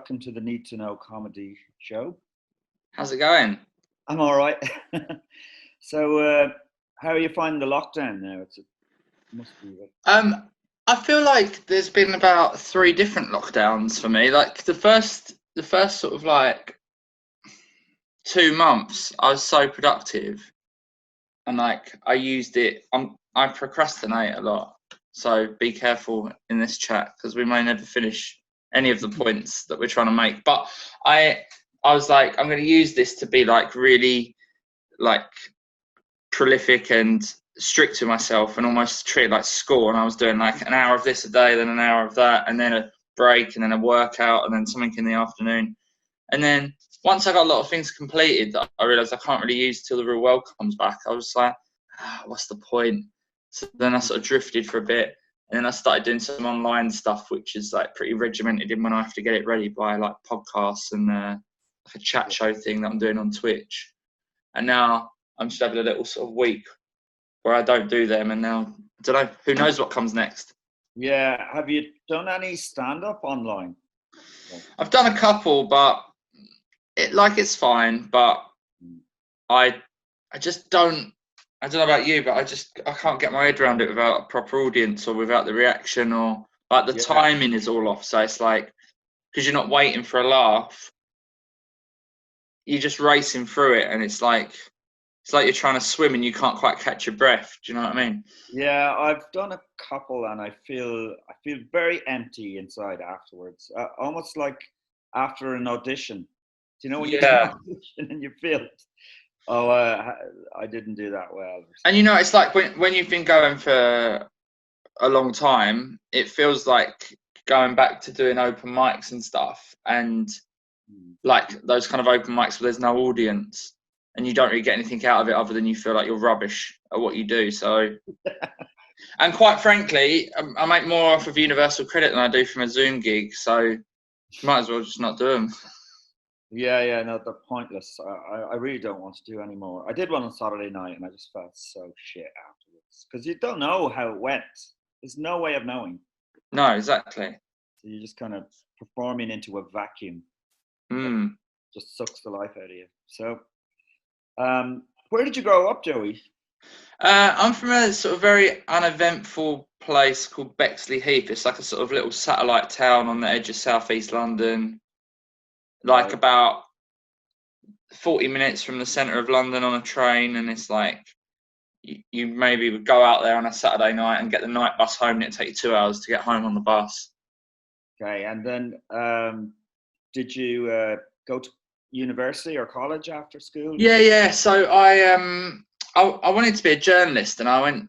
welcome to the Need2Know Comedy Show. How's it going? I'm all right. So, how are you finding the lockdown now? It must be. I feel like there's been about 3 different lockdowns for me. Like the first sort of like 2 months, I was so productive, and like I used it. I procrastinate a lot, so be careful in this chat because we may never finish any of the points that we're trying to make. But I was like, I'm going to use this to be like really like prolific and strict with myself and almost treat it like school. And I was doing like an hour of this a day, then an hour of that, and then a break, and then a workout, and then something in the afternoon. And then once I got a lot of things completed that I realised I can't really use till the real world comes back, I was like, what's the point? So then I sort of drifted for a bit, and then I started doing some online stuff, which is like pretty regimented in when I have to get it ready by like podcasts and like a chat show thing that I'm doing on Twitch. And now I'm just having a little sort of week where I don't do them, and now I don't know. Who knows what comes next? Yeah. Have you done any stand-up online? I've done a couple, but it's fine. But I just don't. I don't know about you, but I can't get my head around it without a proper audience or without the reaction, or like the timing is all off. So it's like, because you're not waiting for a laugh, you're just racing through it, and it's like you're trying to swim and you can't quite catch your breath. Do you know what I mean? Yeah, I've done a couple, and I feel very empty inside afterwards. Almost like after an audition. Do you know when you do an audition and you feel it? Oh, I didn't do that well. And it's like when you've been going for a long time, it feels like going back to doing open mics and stuff, and like those kind of open mics where there's no audience and you don't really get anything out of it other than you feel like you're rubbish at what you do. So, and quite frankly, I make more off of Universal Credit than I do from a Zoom gig, so might as well just not do them. Yeah, no, they're pointless. I really don't want to do any more. I did one on Saturday night, and I just felt so shit afterwards because you don't know how it went. There's no way of knowing. No, exactly. So you're just kind of performing into a vacuum. Just sucks the life out of you. So, where did you grow up, Joey? I'm from a sort of very uneventful place called Bexley Heath. It's like a sort of little satellite town on the edge of southeast London. Like about 40 minutes from the centre of London on a train, and it's like you maybe would go out there on a Saturday night and get the night bus home, and it'd take you 2 hours to get home on the bus. Okay, and then did you go to university or college after school? Yeah. So I wanted to be a journalist, and I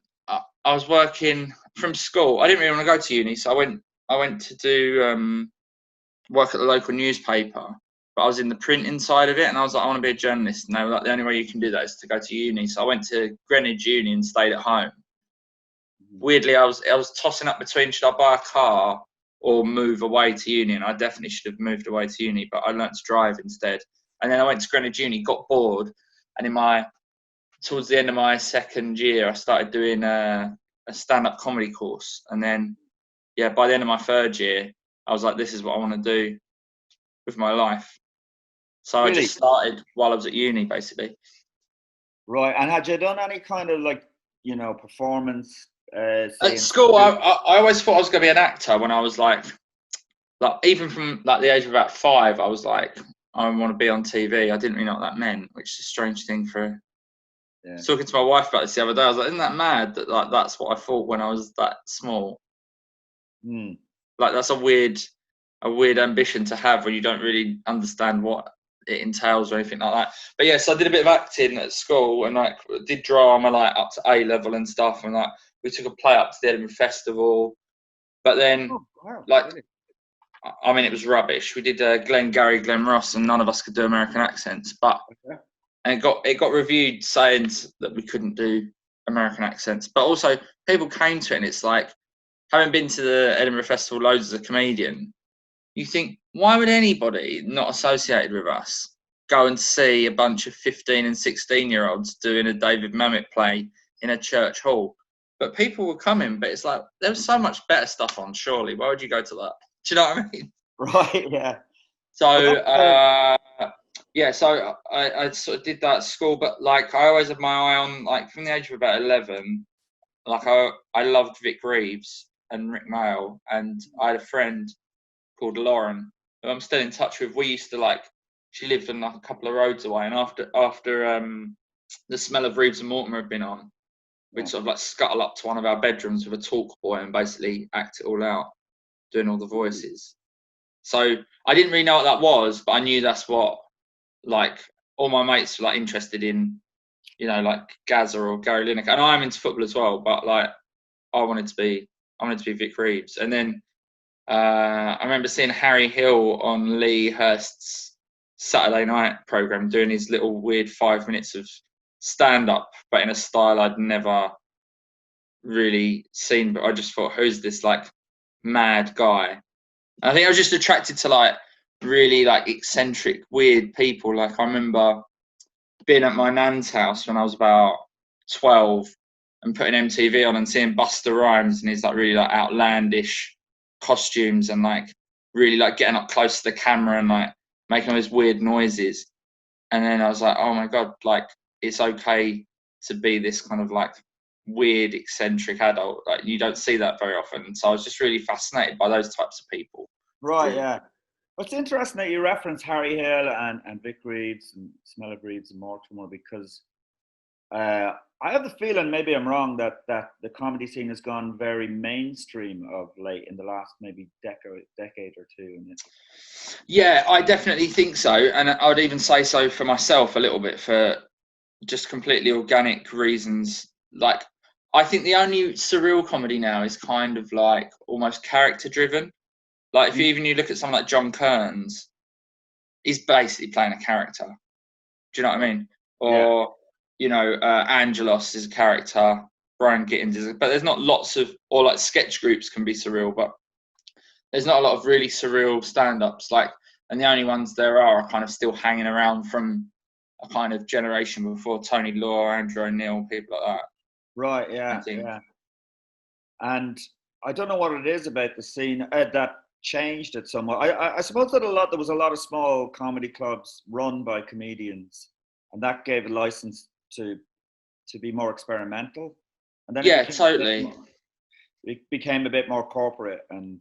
was working from school. I didn't really want to go to uni, so I went to do work at the local newspaper. But I was in the printing side of it, and I was like, I want to be a journalist. And they were like, the only way you can do that is to go to uni. So I went to Greenwich Uni and stayed at home. Weirdly, I was tossing up between should I buy a car or move away to uni, and I definitely should have moved away to uni, but I learnt to drive instead. And then I went to Greenwich Uni, got bored, and towards the end of my second year, I started doing a stand-up comedy course. And then, by the end of my third year, I was like, this is what I want to do with my life. So really? I just started while I was at uni, basically. Right. And had you done any kind of performance? At school, I always thought I was going to be an actor when I was like even from like the age of about 5, I was like, I want to be on TV. I didn't really know what that meant, which is a strange thing for. Yeah. I was talking to my wife about this the other day. I was like, isn't that mad that like that's what I thought when I was that small? Like that's a weird ambition to have when you don't really understand what it entails or anything like that. But yeah, so I did a bit of acting at school and like did drama like up to A level and stuff, and like we took a play up to the Edinburgh Festival. But then I mean it was rubbish. We did Glenn Ross, and none of us could do American accents. But and it got reviewed saying that we couldn't do American accents. But also people came to it, and it's like, having been to the Edinburgh Festival loads as a comedian, you think, why would anybody not associated with us go and see a bunch of 15 and 16-year-olds doing a David Mamet play in a church hall? But people were coming, but it's like, there was so much better stuff on, surely. Why would you go to that? Do you know what I mean? Right, yeah. So so I sort of did that at school, but like I always had my eye on, like from the age of about 11, like I loved Vic Reeves and Rick Mail, and I had a friend called Lauren who I'm still in touch with. We used to she lived on like a couple of roads away, and after The Smell of Reeves and Mortimer had been on, we'd sort of like scuttle up to one of our bedrooms with a talk boy and basically act it all out, doing all the voices. So I didn't really know what that was, but I knew that's what like all my mates were like interested in, you know, like Gazza or Gary Lineker. And I'm into football as well, but like I wanted to be Vic Reeves. And then I remember seeing Harry Hill on Lee Hurst's Saturday night program doing his little weird 5 minutes of stand-up, but in a style I'd never really seen. But I just thought, who's this like mad guy? And I think I was just attracted to like really like eccentric, weird people. Like I remember being at my nan's house when I was about 12 and putting MTV on and seeing Busta Rhymes and his like really like outlandish costumes and like really like getting up close to the camera and like making all those weird noises. And then I was like, oh my God, like it's okay to be this kind of like weird, eccentric adult. Like you don't see that very often. So I was just really fascinated by those types of people. Right, yeah. Well, it's interesting that you reference Harry Hill and Vic Reeves and Smell of Reeves and Mortimer, because I have the feeling, maybe I'm wrong, that the comedy scene has gone very mainstream of late in the last maybe decade or two. Yeah, I definitely think so. And I would even say so for myself a little bit, for just completely organic reasons. Like, I think the only surreal comedy now is kind of like almost character driven. Like if you look at someone like John Kearns, he's basically playing a character. Do you know what I mean? Or, you know, Angelos is a character, Brian Gittins is, but there's not lots of, or like sketch groups can be surreal, but there's not a lot of really surreal stand-ups. Like, and the only ones there are kind of still hanging around from a kind of generation before Tony Law, Andrew O'Neill, people like that. Right, yeah. And I don't know what it is about the scene that changed it somewhat. I suppose that there was a lot of small comedy clubs run by comedians, and that gave a license to be more experimental. And then totally. It became a bit more corporate and.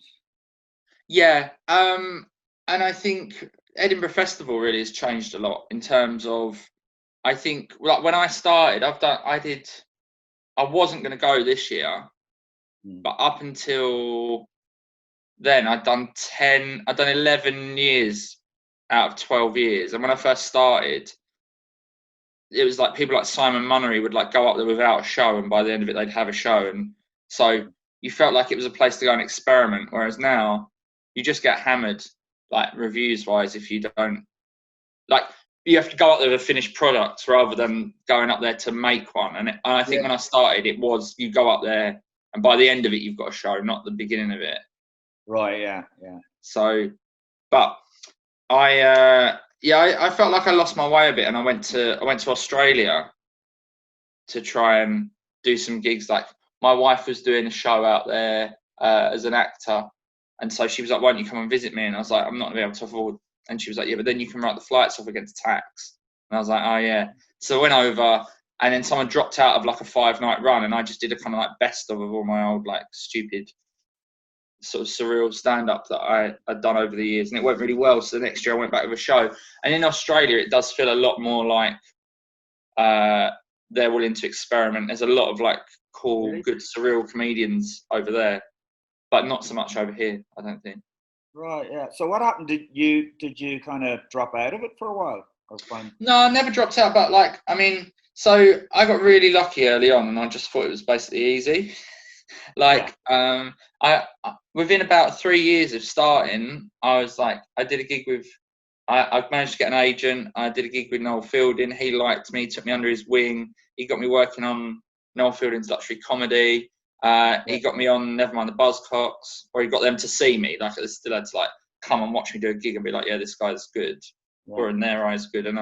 Yeah, and I think Edinburgh Festival really has changed a lot in terms of, I think, like when I started, I wasn't going to go this year, but up until then, I'd done 11 years out of 12 years. And when I first started, it was like people like Simon Munnery would like go up there without a show, and by the end of it, they'd have a show. And so you felt like it was a place to go and experiment. Whereas now, you just get hammered, like reviews wise, if you don't, like, you have to go up there with a finished product rather than going up there to make one. And I think when I started, it was you go up there and by the end of it, you've got a show, not the beginning of it. Right. Yeah. So, but I felt like I lost my way a bit, and I went to Australia to try and do some gigs. Like my wife was doing a show out there as an actor, and so she was like, "Why don't you come and visit me?" And I was like, "I'm not going to be able to afford." And she was like, "Yeah, but then you can write the flights off against tax." And I was like, "Oh yeah." So I went over, and then someone dropped out of like a 5-night run, and I just did a kind of like best of all my old like stupid sort of surreal stand-up that I had done over the years, and it went really well. So the next year I went back with a show, and in Australia it does feel a lot more like they're willing to experiment. There's a lot of like cool, good surreal comedians over there, but not so much over here, I don't think. Right, yeah. So what happened? Did you kind of drop out of it for a while? No, I never dropped out, but like, I mean, so I got really lucky early on, and I just thought it was basically easy. Like, I within about 3 years of starting, I was like, I did a gig with, I managed to get an agent. I did a gig with Noel Fielding. He liked me, took me under his wing. He got me working on Noel Fielding's Luxury Comedy. He got me on Nevermind the Buzzcocks, or he got them to see me. Like, they still had to like come and watch me do a gig and be like, yeah, this guy's good, or in their eyes good.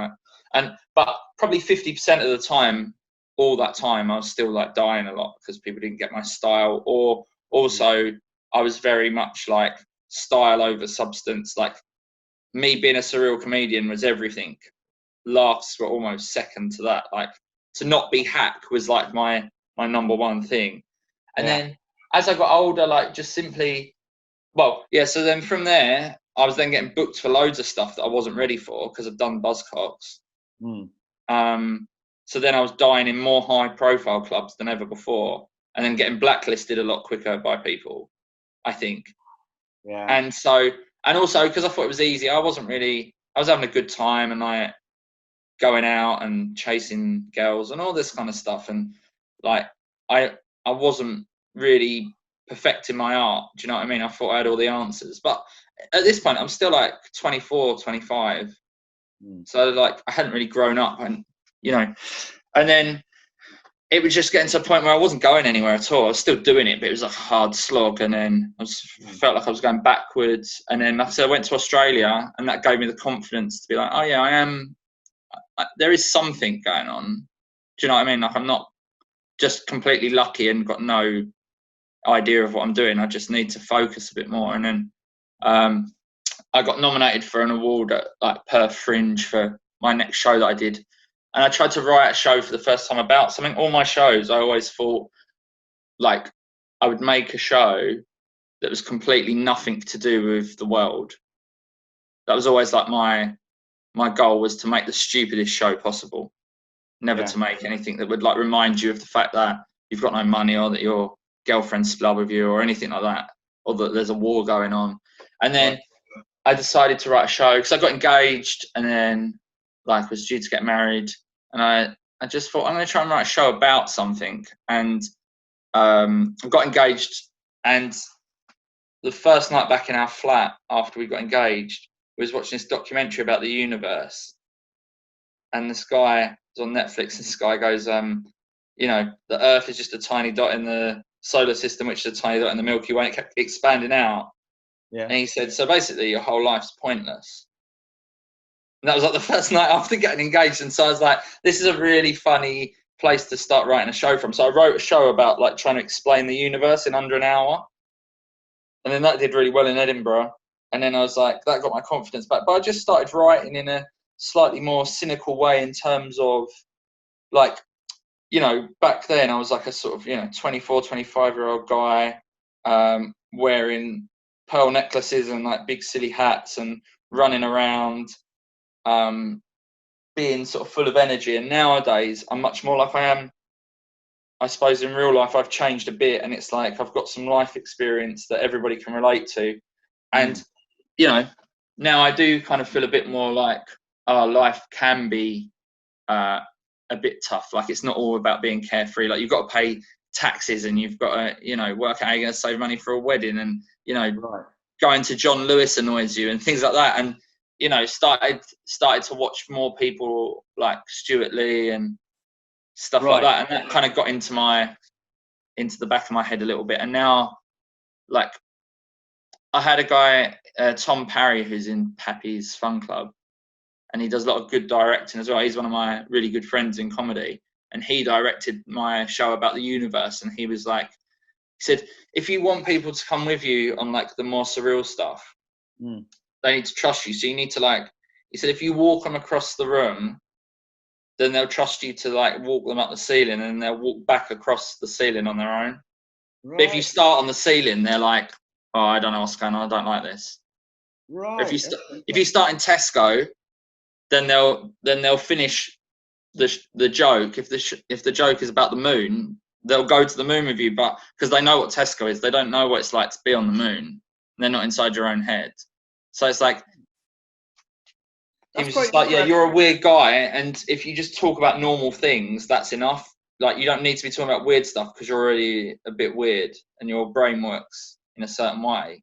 But probably 50% of the time, all that time, I was still like dying a lot because people didn't get my style, or also I was very much like style over substance. Like me being a surreal comedian was everything. Laughs were almost second to that. Like, to not be hack was like my number one thing. And then as I got older, like, just simply, well, yeah, so then from there, I was then getting booked for loads of stuff that I wasn't ready for because I'd done Buzzcocks. So then I was dying in more high-profile clubs than ever before, and then getting blacklisted a lot quicker by people, I think. Yeah. And so, and also because I thought it was easy, I was having a good time and like going out and chasing girls and all this kind of stuff. And like, I wasn't really perfecting my art. Do you know what I mean? I thought I had all the answers. But at this point, I'm still like 24, 25. So like, I hadn't really grown up, and, you know, and then it was just getting to a point where I wasn't going anywhere at all. I was still doing it, but it was a hard slog. And then felt like I was going backwards. And then, like I said, I went to Australia, and that gave me the confidence to be like, oh yeah, there is something going on. Do you know what I mean? Like, I'm not just completely lucky and got no idea of what I'm doing. I just need to focus a bit more. And then I got nominated for an award at like Perth Fringe for my next show that I did. And I tried to write a show for the first time about something. All my shows, I always thought like I would make a show that was completely nothing to do with the world. That was always like my goal, was to make the stupidest show possible. Never to make anything that would like remind you of the fact that you've got no money, or that your girlfriend's split up with you, or anything like that, or that there's a war going on. And then I decided to write a show because I got engaged, and then like was due to get married, and I just thought, I'm going to try and write a show about something. And I got engaged, and the first night back in our flat after we got engaged, we was watching this documentary about the universe. And this guy was on Netflix, and this guy goes, you know, the Earth is just a tiny dot in the solar system, which is a tiny dot in the Milky Way. It kept expanding out. Yeah. And he said, so basically your whole life's pointless. And that was like the first night after getting engaged. And so I was like, this is a really funny place to start writing a show from. So I wrote a show about like trying to explain the universe in under an hour. And then that did really well in Edinburgh. And then I was like, that got my confidence back. But I just started writing in a slightly more cynical way, in terms of like, you know, back then I was like a sort of, you know, 24, 25-year-old guy wearing pearl necklaces and like big silly hats and running around, being sort of full of energy. And nowadays I'm much more like I am, I suppose, in real life. I've changed a bit, and it's like I've got some life experience that everybody can relate to. And, you know, now I do kind of feel a bit more like, life can be a bit tough. Like, it's not all about being carefree. Like, you've got to pay taxes, and you've got to, you know, work out how you're going to save money for a wedding, and, you know, going to John Lewis annoys you and things like that. And, you know, started to watch more people like Stuart Lee and stuff like that. And that kind of got into the back of my head a little bit. And now, like, I had a guy, Tom Parry, who's in Pappy's Fun Club, and he does a lot of good directing as well. He's one of my really good friends in comedy, and he directed my show about the universe. And he was like, he said, if you want people to come with you on like the more surreal stuff, they need to trust you. So you need to, like, he said, if you walk them across the room, then they'll trust you to like walk them up the ceiling, and they'll walk back across the ceiling on their own. But if you start on the ceiling, they're like, oh, I don't know what's going on. I don't like this. Or if you start in Tesco, then they'll finish the joke. If the joke is about the moon, they'll go to the moon with you, but because they know what Tesco is, they don't know what it's like to be on the moon. They're not inside your own head. So it's like, he was just like, yeah, you're a weird guy, and if you just talk about normal things, that's enough. Like, you don't need to be talking about weird stuff because you're already a bit weird and your brain works in a certain way.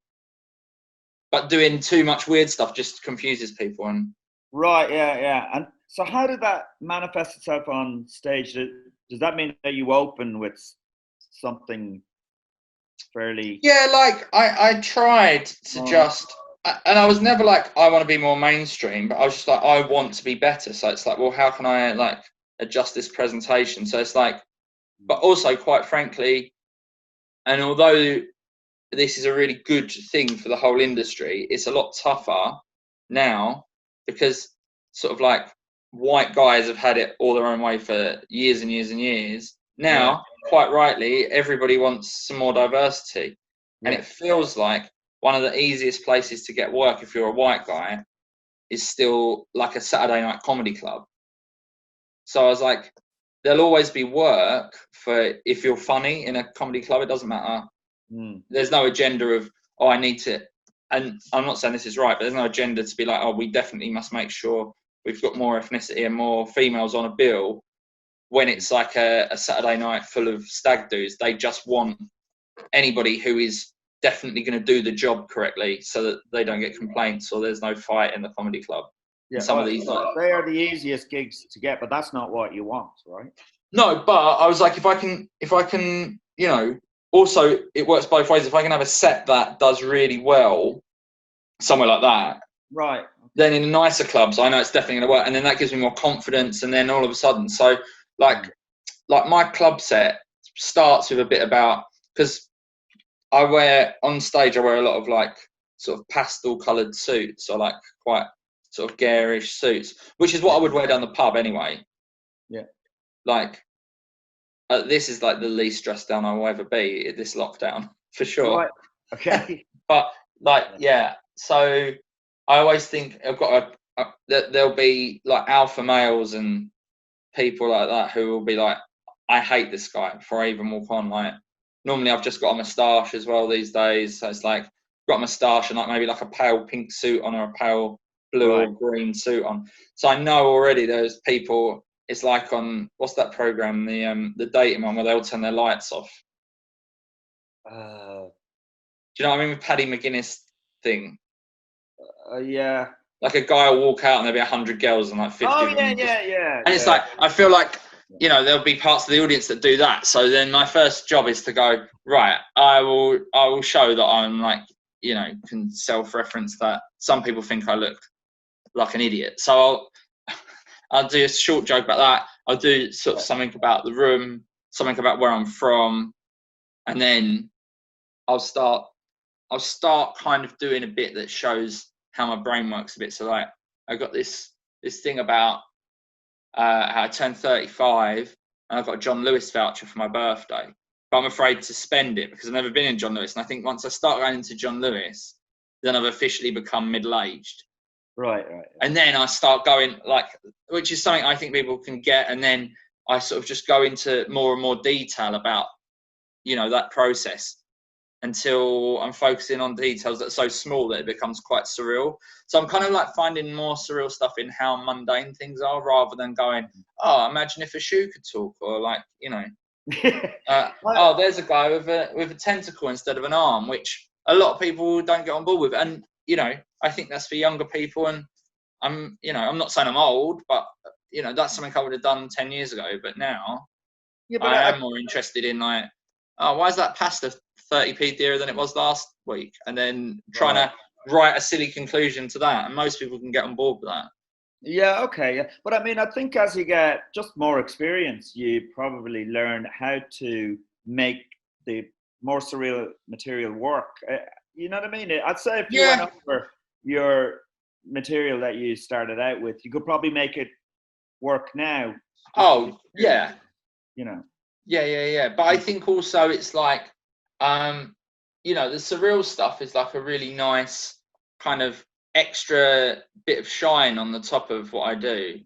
But doing too much weird stuff just confuses people. And yeah. And so how did that manifest itself on stage? Does that mean that you open with something fairly... Yeah, like I tried to just... And I was never like, I want to be more mainstream, but I was just like, I want to be better. So it's like, well, how can I like adjust this presentation? So it's like, but also quite frankly, and although this is a really good thing for the whole industry, it's a lot tougher now, because sort of like white guys have had it all their own way for years and years and years. Now, quite rightly, everybody wants some more diversity. And it feels like one of the easiest places to get work if you're a white guy is still like a Saturday night comedy club. So I was like, there'll always be work for if you're funny in a comedy club. It doesn't matter. There's no agenda of, oh, I need to, and I'm not saying this is right, but there's no agenda to be like, oh, we definitely must make sure we've got more ethnicity and more females on a bill. When it's like a Saturday night full of stag dudes, they just want anybody who is definitely going to do the job correctly so that they don't get complaints or there's no fight in the comedy club. Yeah, some of these they are the easiest gigs to get, but that's not what you want, right? No, but I was like, if I can, you know, also it works both ways. If I can have a set that does really well, somewhere like that, right? Then in nicer clubs, I know it's definitely going to work, and then that gives me more confidence. And then all of a sudden, so like my club set starts with a bit about, because I wear on stage, I wear a lot of like sort of pastel coloured suits or like quite sort of garish suits, which is what I would wear down the pub anyway. Yeah. Like, this is like the least dressed down I will ever be at this lockdown, for sure. Right. Okay. But like, yeah. So I always think I've got that there'll be like alpha males and people like that who will be like, I hate this guy before I even walk on. Like, normally I've just got a moustache as well these days. So it's like, got a moustache and like maybe like a pale pink suit on or a pale blue or green suit on. So I know already there's people. It's like on, what's that program, the dating one where they all turn their lights off. Do you know what I mean, with Paddy McGuinness thing? Yeah. Like a guy will walk out and there'll be 100 girls and like 50. Oh yeah. And it's like, I feel like, you know, there'll be parts of the audience that do that. So then my first job is to go, right, I will show that I'm like, you know, can self-reference that some people think I look like an idiot. So I'll do a short joke about that. I'll do sort of something about the room, something about where I'm from, and then I'll start kind of doing a bit that shows how my brain works a bit. So like, I got this thing about how I turned 35 and I've got a John Lewis voucher for my birthday, but I'm afraid to spend it because I've never been in John Lewis. And I think once I start going into John Lewis, then I've officially become middle-aged. Right. And then I start going like, which is something I think people can get. And then I sort of just go into more and more detail about, you know, that process until I'm focusing on details that are so small that it becomes quite surreal. So I'm kind of like finding more surreal stuff in how mundane things are rather than going, oh, imagine if a shoe could talk, or like, you know, oh, there's a guy with a tentacle instead of an arm, which a lot of people don't get on board with. And, you know, I think that's for younger people. And I'm not saying I'm old, but, you know, that's something I would have done 10 years ago. But now I am more interested in like, oh, why is that pasta 30p dearer than it was last week? And then trying to write a silly conclusion to that. And most people can get on board with that. Yeah, okay. Yeah. But I mean, I think as you get just more experience, you probably learn how to make the more surreal material work. You know what I mean? I'd say if you went over your material that you started out with, you could probably make it work now. Oh, yeah. You know? Yeah. But I think also it's like, you know, the surreal stuff is like a really nice kind of extra bit of shine on the top of what I do,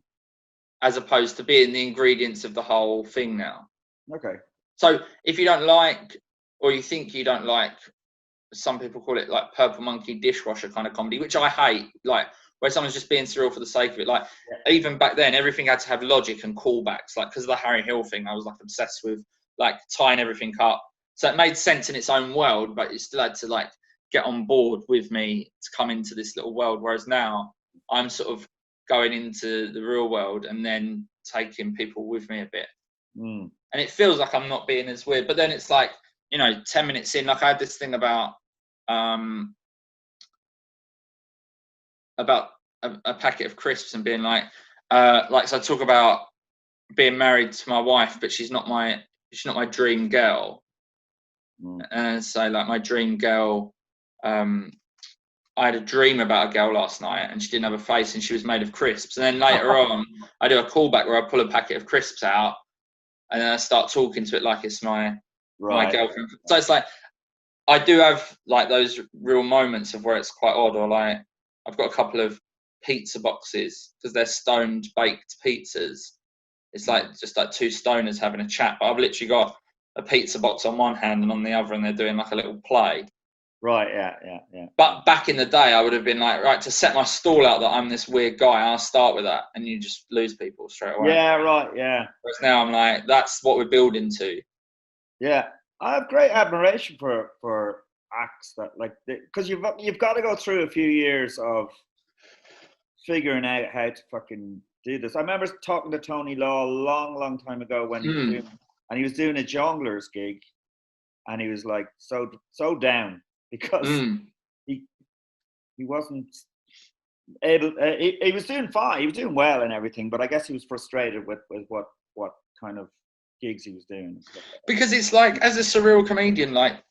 as opposed to being the ingredients of the whole thing now. Okay. So if you don't like, or you think you don't like, some people call it like purple monkey dishwasher kind of comedy, which I hate, like where someone's just being surreal for the sake of it. Like even back then, everything had to have logic and callbacks, like because of the Harry Hill thing, I was like obsessed with like tying everything up. So it made sense in its own world, but you still had to like get on board with me to come into this little world. Whereas now I'm sort of going into the real world and then taking people with me a bit. And it feels like I'm not being as weird, but then it's like, you know, 10 minutes in, like I had this thing about a packet of crisps and being like so I talk about being married to my wife, but she's not my dream girl. And so like my dream girl I had a dream about a girl last night and she didn't have a face and she was made of crisps. And then later on, I do a callback where I pull a packet of crisps out and then I start talking to it like it's my girlfriend. So it's like, I do have like those real moments of where it's quite odd, or like I've got a couple of pizza boxes because they're stoned baked pizzas. It's like just like two stoners having a chat, but I've literally got a pizza box on one hand and on the other, and they're doing like a little play. Right, yeah. But back in the day, I would have been like, right, to set my stall out that I'm this weird guy, I'll start with that, and you just lose people straight away. Yeah, right, yeah. Whereas now I'm like, that's what we're building to. Yeah, I have great admiration for acts that like, because you've got to go through a few years of figuring out how to fucking do this. I remember talking to Tony Law a long time ago when he was doing a Jongleurs gig, and he was like so down because he wasn't able. He was doing fine. He was doing well and everything, but I guess he was frustrated with what kind of gigs he was doing and stuff like that. Because it's like, as a surreal comedian, like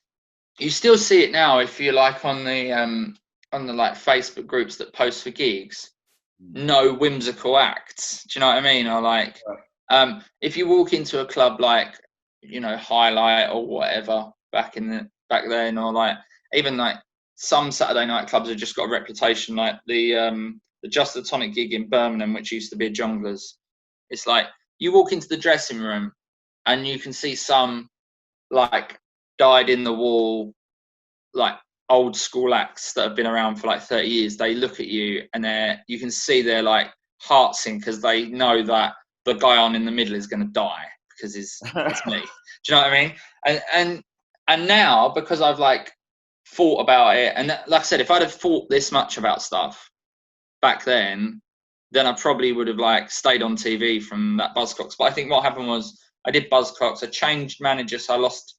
you still see it now if you like on the like Facebook groups that post for gigs. No whimsical acts. Do you know what I mean? Or like, if you walk into a club like, you know, Highlight or whatever back then, or like even like some Saturday night clubs have just got a reputation, like the Just the Tonic gig in Birmingham, which used to be a Jongleurs. It's like you walk into the dressing room and you can see some like dyed in the wall, like old school acts that have been around for like 30 years. They look at you and you can see their like heart sink because they know that the guy on in the middle is going to die because it's me. Do you know what I mean? And now, because I've like thought about it, and like I said, if I'd have thought this much about stuff back then I probably would have like stayed on TV from that Buzzcocks. But I think what happened was I did Buzzcocks, I changed managers, so I lost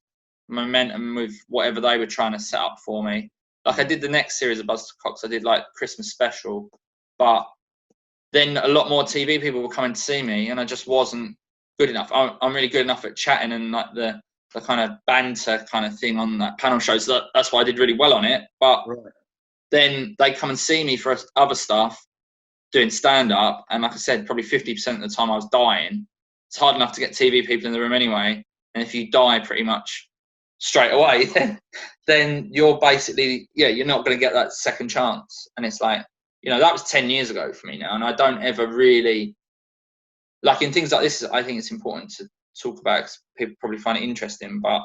momentum with whatever they were trying to set up for me. Like I did the next series of Buzzcocks, I did like Christmas special, but then a lot more TV people were coming to see me, and I just wasn't good enough. I'm really good enough at chatting and like the kind of banter kind of thing on that panel show, so that's why I did really well on it. But then they come and see me for other stuff, doing stand-up, and like I said, probably 50% of the time I was dying. It's hard enough to get TV people in the room anyway, and if you die pretty much straight away, then you're basically, you're not going to get that second chance. And it's like, you know, that was 10 years ago for me now, and I don't ever really, like in things like this, I think it's important to talk about because people probably find it interesting, but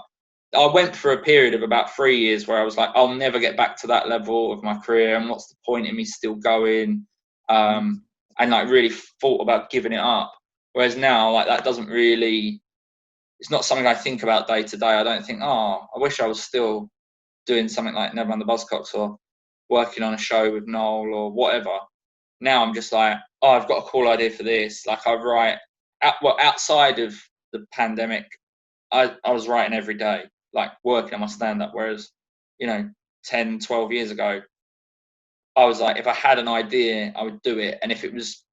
I went for a period of about 3 years where I was like, I'll never get back to that level of my career, and what's the point in me still going? And like really thought about giving it up. Whereas now, like that doesn't really, it's not something I think about day to day. I don't think, I wish I was still doing something like Never Mind the Buzzcocks or working on a show with Noel or whatever. Now I'm just like, I've got a cool idea for this. Like I write, outside of the pandemic, I was writing every day, like working on my stand-up. Whereas, you know, 10, 12 years ago, I was like, if I had an idea, I would do it. And if it was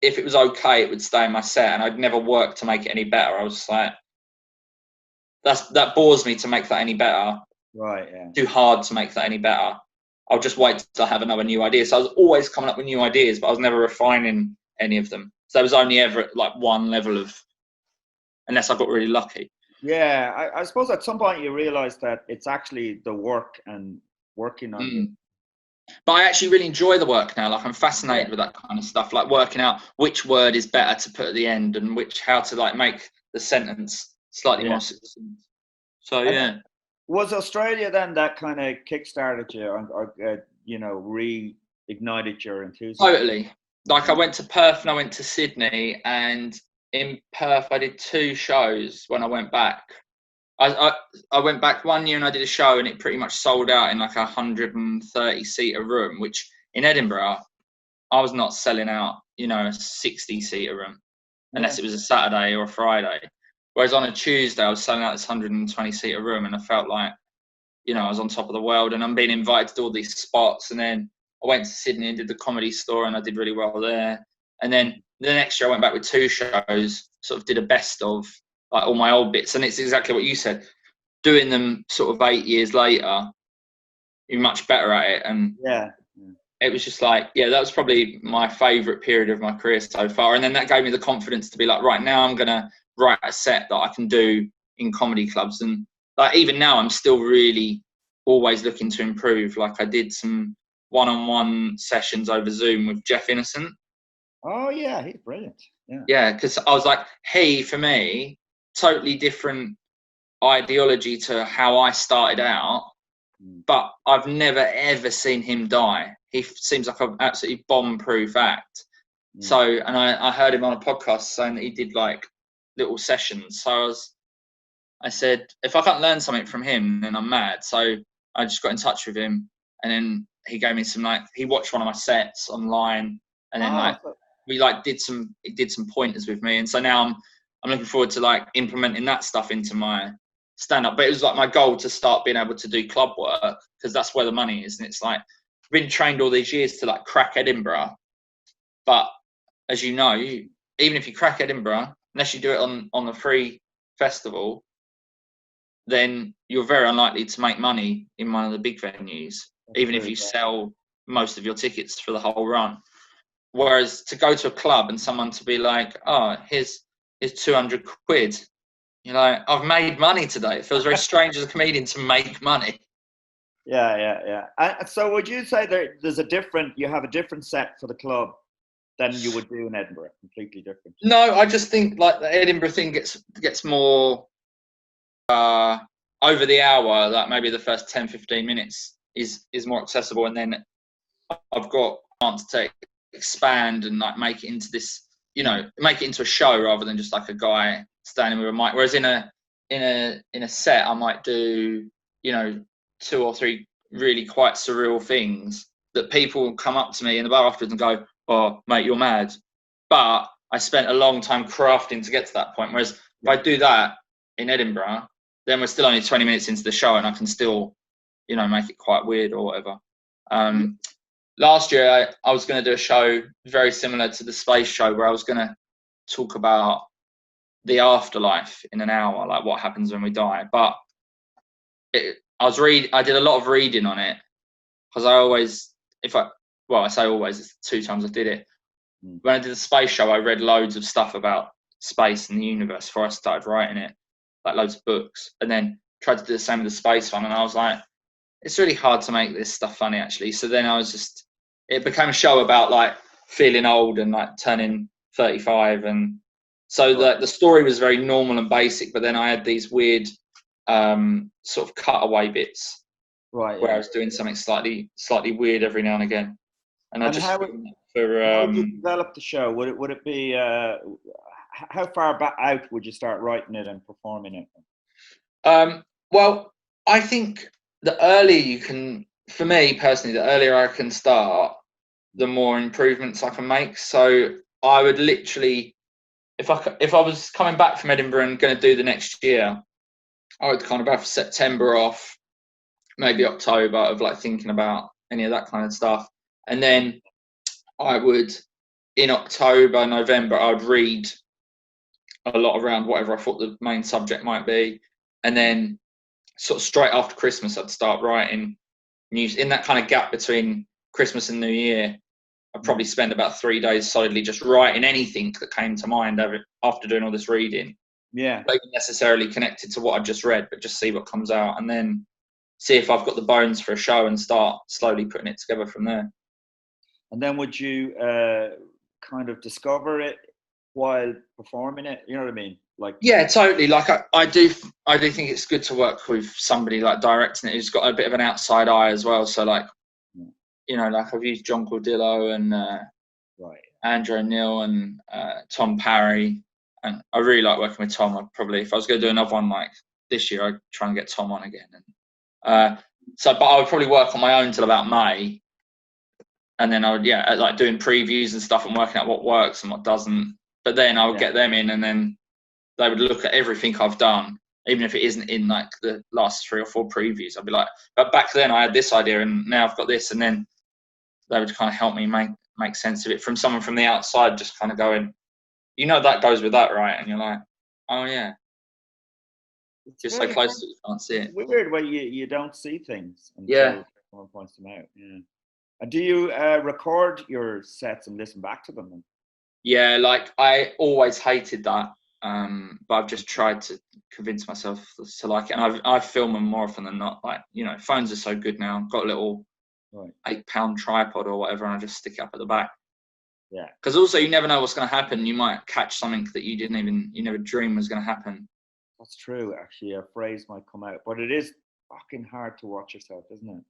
okay, it would stay in my set, and I'd never work to make it any better. I was just like, that bores me to make that any better. Right, yeah. Too hard to make that any better. I'll just wait till I have another new idea. So I was always coming up with new ideas, but I was never refining any of them. So there was only ever at like one level of, unless I got really lucky. Yeah, I suppose at some point you realise that it's actually the work and working on it. But I actually really enjoy the work now. Like I'm fascinated with that kind of stuff, like working out which word is better to put at the end and how to like make the sentence slightly more succinct. So Was Australia then that kind of kickstarted you, or you know, reignited your enthusiasm? Totally. Like I went to Perth and I went to Sydney, and in Perth I did 2 shows when I went back. I went back 1 year and I did a show, and it pretty much sold out in like a 130-seater room, which in Edinburgh, I was not selling out, you know, a 60-seater room, unless it was a Saturday or a Friday. Whereas on a Tuesday, I was selling out this 120-seater room, and I felt like, you know, I was on top of the world, and I'm being invited to all these spots. And then I went to Sydney and did the Comedy Store, and I did really well there. And then the next year I went back with 2 shows, sort of did a best of like all my old bits. And it's exactly what you said, doing them sort of 8 years later, you're much better at it. And it was just like, yeah, that was probably my favourite period of my career so far. And then that gave me the confidence to be like, right, now I'm going to write a set that I can do in comedy clubs. And like, even now I'm still really always looking to improve. Like I did some one-on-one sessions over Zoom with Jeff Innocent. Oh yeah, he's brilliant. Yeah, because I was like, for me, totally different ideology to how I started out, but I've never ever seen him die. He seems like an absolutely bomb-proof act. So, and I heard him on a podcast saying that he did like little sessions. So I said, if I can't learn something from him, then I'm mad. So I just got in touch with him, and then he gave me some, like, he watched one of my sets online, and then he did some pointers with me. And so now I'm looking forward to like implementing that stuff into my stand-up. But it was like my goal to start being able to do club work, because that's where the money is. And it's like, I've been trained all these years to like crack Edinburgh, but as you know, even if you crack Edinburgh, unless you do it on a free festival, then you're very unlikely to make money in one of the big venues, even if you sell most of your tickets for the whole run. Whereas to go to a club and someone to be like, oh, here's 200 quid, you're like, I've made money today. It feels very strange as a comedian to make money. Yeah. So would you say you have a different set for the club than you would do in Edinburgh? Completely different? No, I just think like the Edinburgh thing gets more over the hour. Like maybe the first 10-15 minutes is more accessible, and then I've got a chance to expand and like make it into this, make it into a show rather than just like a guy standing with a mic. Whereas in a set, I might do 2 or 3 really quite surreal things that people come up to me in the bar afterwards and go, oh mate, you're mad. But I spent a long time crafting to get to that point. Whereas if I do that in Edinburgh, then we're still only 20 minutes into the show and I can still make it quite weird or whatever. Last year I was going to do a show very similar to the space show, where I was going to talk about the afterlife in an hour, like what happens when we die. But I did a lot of reading on it, because I say always, it's 2 times I did it. When I did the space show, I read loads of stuff about space and the universe before I started writing it, like loads of books, and then tried to do the same with the space one. And I was like, it's really hard to make this stuff funny, actually. So then it became a show about like feeling old and like turning 35. And so the story was very normal and basic, but then I had these weird sort of cutaway bits where I was doing something slightly weird every now and again. And how would you develop the show? Would it be how far back out would you start writing it and performing it? Well, I think the earlier you can, for me personally, the earlier I can start, the more improvements I can make. So I would literally, if I was coming back from Edinburgh and going to do the next year, I would kind of have September off, maybe October, of like thinking about any of that kind of stuff. And then I would, in October, November, I would read a lot around whatever I thought the main subject might be. And then sort of straight after Christmas, I'd start writing news. In that kind of gap between Christmas and New Year, I'd probably spend about 3 days solidly just writing anything that came to mind after doing all this reading. Yeah. Not even necessarily connected to what I just read, but just see what comes out, and then see if I've got the bones for a show and start slowly putting it together from there. And then would you kind of discover it while performing it? You know what I mean? Like, yeah, totally. Like I do think it's good to work with somebody like directing it who's got a bit of an outside eye as well. So like, like I've used John Cordillo and Andrew O'Neill and Tom Parry, and I really like working with Tom. I'd probably, if I was going to do another one like this year, I'd try and get Tom on again. And but I would probably work on my own till about May, and then I would like doing previews and stuff and working out what works and what doesn't. But then I would get them in, and then they would look at everything I've done, even if it isn't in like the last 3 or 4 previews. I'd be like, but back then I had this idea and now I've got this. And then they would kind of help me make sense of it from someone from the outside, just kind of going, that goes with that, right? And you're like, oh yeah. You're so close that you can't see it. It's weird when you don't see things. Yeah. someone points them out. Yeah. And do you record your sets and listen back to them? Yeah, like I always hated that, but I've just tried to convince myself to like it. And I film them more often than not. Like, you know, phones are so good now. I've got a little Right. 8-pound tripod or whatever, and I just stick it up at the back. Yeah. Because also you never know what's going to happen. You might catch something that you never dream was going to happen. That's true. Actually, a phrase might come out, but it is fucking hard to watch yourself, isn't it?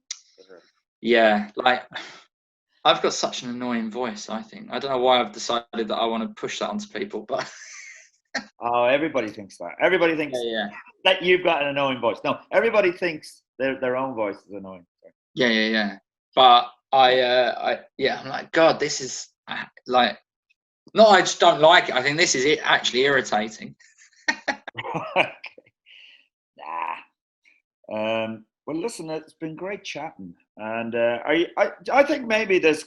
Yeah, like I've got such an annoying voice. I think I don't know why I've decided that I want to push that onto people, but oh, everybody thinks that. Everybody thinks that you've got an annoying voice. No, everybody thinks their own voice is annoying. Yeah. But I'm like, God, this is like, no, I just don't like it. I think this is it actually irritating. Okay. Nah. Well, listen, it's been great chatting, and I think maybe this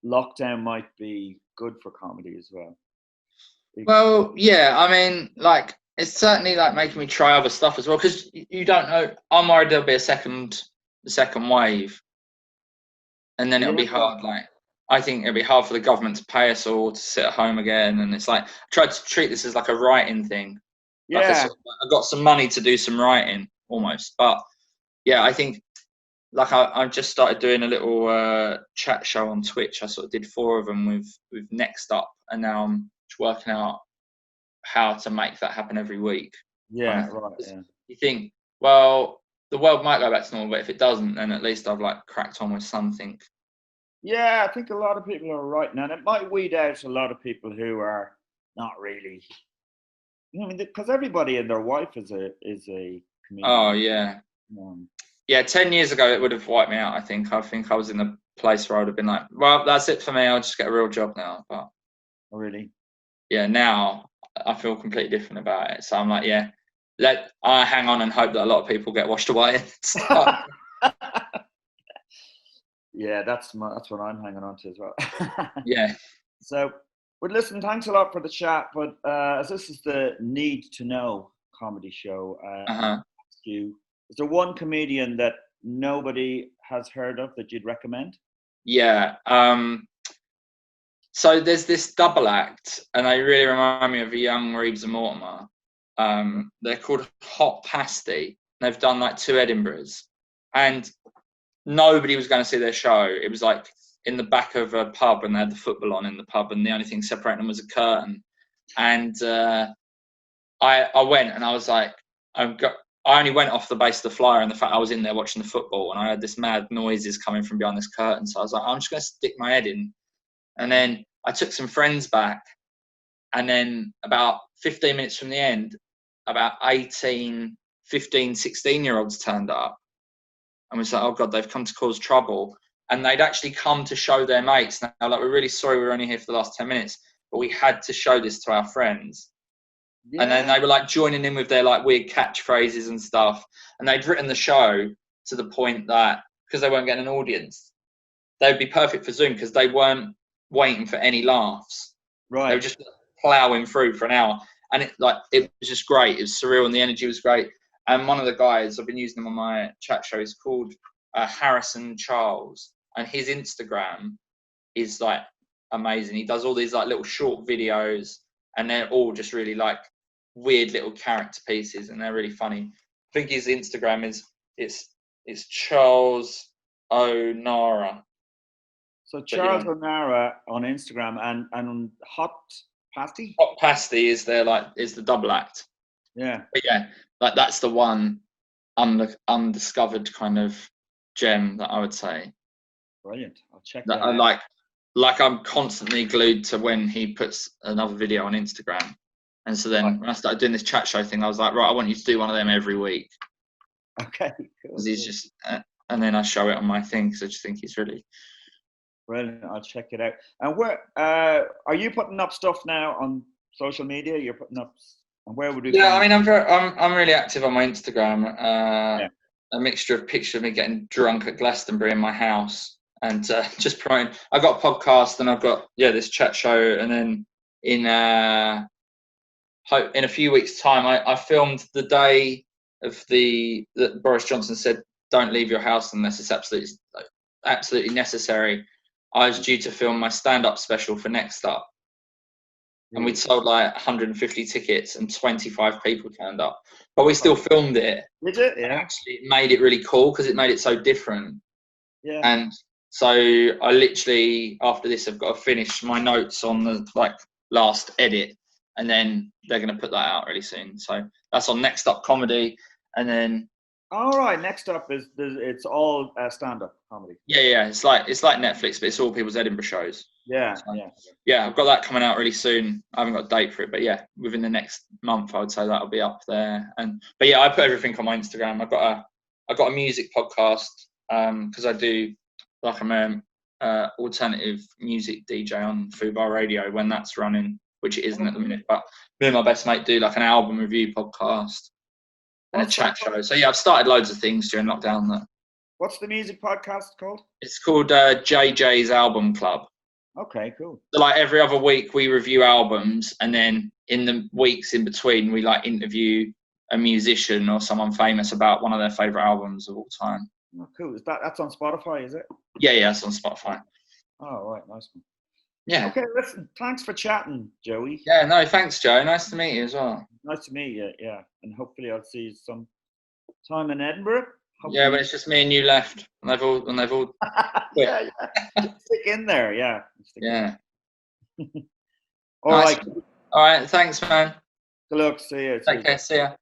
lockdown might be good for comedy as well. Well, yeah, I mean, like, it's certainly like making me try other stuff as well, because you don't know. I'm worried there'll be a second wave, and then it'll be hard. Like, I think it'll be hard for the government to pay us all to sit at home again, and it's like I tried to treat this as like a writing thing. Yeah, like I got some money to do some writing almost, but yeah, I think like I've just started doing a little chat show on Twitch. I sort of did 4 of them with Next Up, and now I'm just working out how to make that happen every week. Yeah, right. Yeah. You think, well, the world might go back to normal, but if it doesn't, then at least I've like cracked on with something. Yeah, I think a lot of people are right now, and it might weed out a lot of people who are not really. I mean, because everybody and their wife is a comedian. Oh yeah. Yeah, 10 years ago it would have wiped me out. I think I was in a place where I would have been like, well, that's it for me. I'll just get a real job now. But really, yeah, now I feel completely different about it. So I'm like, yeah, I hang on and hope that a lot of people get washed away. Yeah, that's what I'm hanging on to as well. Yeah. So, well, listen, thanks a lot for the chat. But as this is the Need2Know Comedy Show, ask you, is there one comedian that nobody has heard of that you'd recommend? Yeah. So there's this double act, and they really remind me of a young Reeves and Mortimer. They're called Hot Pasty. They've done like 2 Edinburghs, and nobody was going to see their show. It was like in the back of a pub, and they had the football on in the pub, and the only thing separating them was a curtain. And I went, and I was like, I only went off the base of the flyer and the fact I was in there watching the football, and I heard this mad noises coming from behind this curtain. So I was like, I'm just going to stick my head in. And then I took some friends back, and then about 15 minutes from the end, about 18, 15, 16-year-olds turned up. And we was like, oh God, they've come to cause trouble. And they'd actually come to show their mates. Now, like, we're really sorry we were only here for the last 10 minutes, but we had to show this to our friends. Yeah. And then they were like joining in with their like weird catchphrases and stuff. And they'd written the show to the point that because they weren't getting an audience, they would be perfect for Zoom because they weren't waiting for any laughs. Right. They were just plowing through for an hour. And it was just great. It was surreal and the energy was great. And one of the guys, I've been using him on my chat show, is called Harrison Charles. And his Instagram is like amazing. He does all these like little short videos, and they're all just really like weird little character pieces, and they're really funny. I think his Instagram is Charles O'Nara. So Charles O'Nara on Instagram, and on Hot Pasty? Hot Pasty is the double act. Yeah. But yeah, like that's the one undiscovered kind of gem that I would say. Brilliant. I'll check that I out. like I'm constantly glued to when he puts another video on Instagram. And so then when I started doing this chat show thing, I was like, right, I want you to do one of them every week. Okay, cool. Because he's just, and then I show it on my thing because I just think he's really brilliant. I'll check it out. And where are you putting up stuff now on social media? You're putting up, and where would we? Yeah, I mean, I'm really active on my Instagram. A mixture of pictures of me getting drunk at Glastonbury in my house and just promoting. I've got a podcast and I've got this chat show, and then in a few weeks' time, I filmed the day of that Boris Johnson said don't leave your house unless it's absolutely necessary. I was due to film my stand-up special for Next Up, and we'd sold like 150 tickets, and 25 people turned up. But we still filmed it. Did it? And Yeah. actually, it made it really cool because it made it so different. Yeah. And so I literally, after this, I've got to finish my notes on the last edit, and then they're going to put that out really soon. So that's on Next Up Comedy, and then. All right. Next up it's all stand-up comedy. Yeah. It's like Netflix, but it's all people's Edinburgh shows. Yeah. So, yeah. Yeah, I've got that coming out really soon. I haven't got a date for it, but yeah, within the next month, I would say that'll be up there. But yeah, I put everything on my Instagram. I've got a music podcast because I do I'm an alternative music DJ on Funbar Radio when that's running, which it isn't at the minute. But me and my best mate do like an album review podcast and a chat show. So yeah, I've started loads of things during lockdown. What's the music podcast called? It's called JJ's Album Club. Okay, cool. So like every other week we review albums, and then in the weeks in between we like interview a musician or someone famous about one of their favourite albums of all time. Oh, cool. That's on Spotify, is it? Yeah, it's on Spotify. Oh, right, nice one. Yeah. Okay, listen, thanks for chatting, Joey. Yeah, no, thanks, Joe. Nice to meet you as well. Nice to meet you, yeah. And hopefully I'll see you some time in Edinburgh. Hopefully. Yeah, when it's just me and you left, and they've all quit. yeah. Stick in there, yeah. Yeah. All right. All right, thanks, man. Good luck. See you. Take care. See ya.